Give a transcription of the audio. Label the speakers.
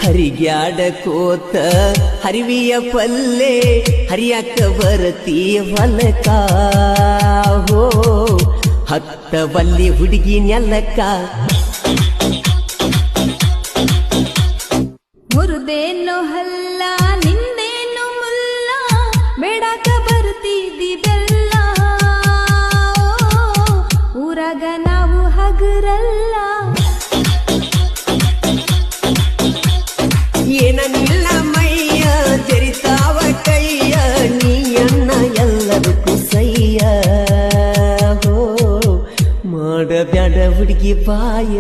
Speaker 1: ಹರಿಗ್ಯಾಡ ಕೋತ ಹರಿವಿಯ ಪಲ್ಲೆ ಹರಿಯಾಕ ಬರತಿ ಹೊಲಕ ಹೋ ಹತ್ತ ಬಲ್ಲಿ ಹುಡುಗಿ ನೆಲಕ
Speaker 2: ಮುರುದೇನು ಹಲ್ಲ ನಿಂದೇನು ಮುಲ್ಲ ಬೇಡಾಕ ಬರ್ತಿದ್ದಿ ಬೆಲ್ಲ ಊರಾಗ ನಾವು ಹಗರಲ್ಲ
Speaker 1: ಏನನ್ನಿಲ್ಲ ಮೈಯ ತೆರಿತಾವ ಕೈಯ ನೀಯನ್ನ ಎಲ್ಲದಕ್ಕೂ ಸಯ್ಯ ಹೋ ಮಾಡಬ್ಯಾಡ ಹುಡುಗಿ ಬಾಯ